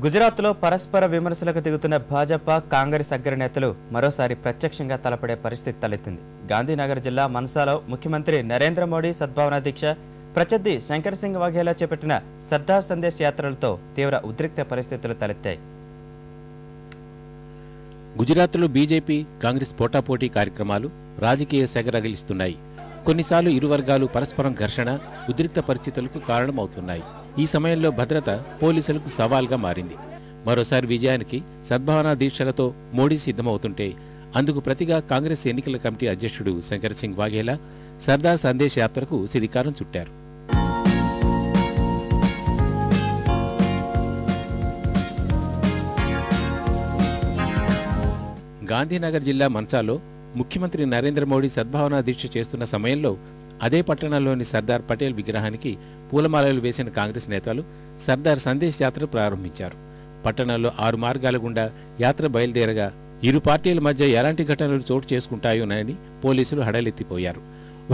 గుజరాత్లో పరస్పర విమర్శలకు దిగుతున్న భాజపా కాంగ్రెస్ అగ్రనేతలు మరోసారి ప్రత్యక్షంగా తలపడే పరిస్థితి తలెత్తింది. గాంధీనగర్ జిల్లా మన్సాలో ముఖ్యమంత్రి నరేంద్ర మోడీ సద్భావన దీక్ష, ప్రత్యర్థి శంకర్ సింగ్ వాఘేలా చేపట్టిన సర్దార్ సందేశ్ యాత్రలతో తీవ్ర ఉద్రిక్త పరిస్థితులు తలెత్తాయి. గుజరాత్లో బీజేపీ కాంగ్రెస్ పోటాపోటీ కార్యక్రమాలు రాజకీయ సెగ రగిలిస్తున్నాయి. కొన్నిసార్లు ఇరు వర్గాలు పరస్పరం ఘర్షణ, ఉద్రిక్త పరిస్థితులకు కారణమవుతున్నాయి. ఈ సమయంలో భద్రత పోలీసులకు సవాల్గా మారింది. మరోసారి విజయానికి సద్భావన దీక్షలతో మోడీ సిద్ధమవుతుంటే అందుకు ప్రతిగా కాంగ్రెస్ ఎన్నికల కమిటీ అధ్యక్షుడు శంకర్ సింగ్ వాఘేలా సర్దార్ సందేశ్ యాత్రకు శ్రీకారం చుట్టారు. గాంధీనగర్ జిల్లా మన్సాలో ముఖ్యమంత్రి నరేంద్ర మోడీ సద్భావన దీక్ష చేస్తున్న సమయంలో అదే పట్టణంలోని సర్దార్ పటేల్ విగ్రహానికి పూలమాలలు వేసిన కాంగ్రెస్ నేతలు సర్దార్ సందేశ్ యాత్ర ప్రారంభించారు. పట్టణంలో 6 మార్గాల గుండా యాత్ర బయలుదేరగా ఇరు పార్టీల మధ్య ఎలాంటి ఘటనలు చోటు చేసుకుంటాయోనని పోలీసులు హడలెత్తిపోయారు.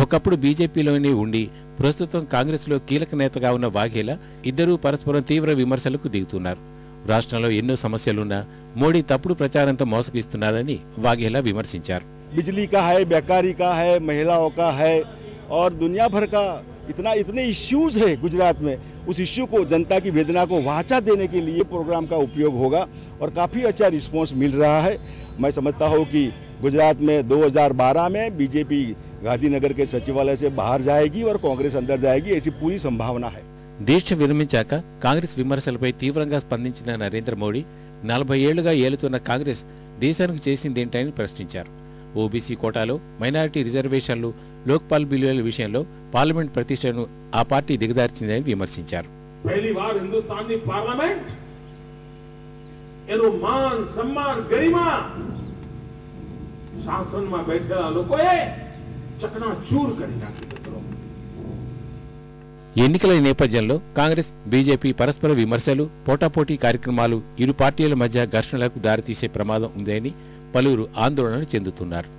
ఒకప్పుడు బీజేపీలోనే ఉండి ప్రస్తుతం కాంగ్రెస్లో కీలక నేతగా ఉన్న వాఘేలా ఇద్దరూ పరస్పరం తీవ్ర విమర్శలకు దిగుతున్నారు. రాష్ట్రంలో ఎన్నో సమస్యలున్నా మోడీ తప్పుడు ప్రచారంతో మోసగిస్తున్నారని వాఘేలా విమర్శించారు. बिजली का है, बेकारी का है, महिलाओं का है और दुनिया भर का इतने इश्यूज है गुजरात में. उस इश्यू को, जनता की वेदना को वाचा देने के लिए प्रोग्राम का उपयोग होगा और काफ़ी अच्छा रिस्पॉन्स मिल रहा है. मैं समझता हूँ कि गुजरात में 2012 में बीजेपी गांधीनगर के सचिवालय से बाहर जाएगी और कांग्रेस अंदर जाएगी, ऐसी पूरी संभावना है. దీక్ష విరమించాక కాంగ్రెస్ విమర్శలపై తీవ్రంగా స్పందించిన నరేంద్ర మోడీ 40 ఏళ్లుగా ఏలుతున్న కాంగ్రెస్ దేశానికి చేసిందేంటని ప్రశ్నించారు. ఓబీసీ కోటాలో మైనారిటీ రిజర్వేషన్లు, లోక్పాల్ బిల్లుల విషయంలో పార్లమెంట్ ప్రతిష్టను ఆ పార్టీ దిగదార్చిందని విమర్శించారు. ఎన్నికల నేపథ్యంలో కాంగ్రెస్, బీజేపీ పరస్పర విమర్శలు, పోటాపోటీ కార్యక్రమాలు ఇరు పార్టీల మధ్య ఘర్షణలకు దారితీసే ప్రమాదం ఉందని పలువురు ఆందోళన చెందుతున్నారు.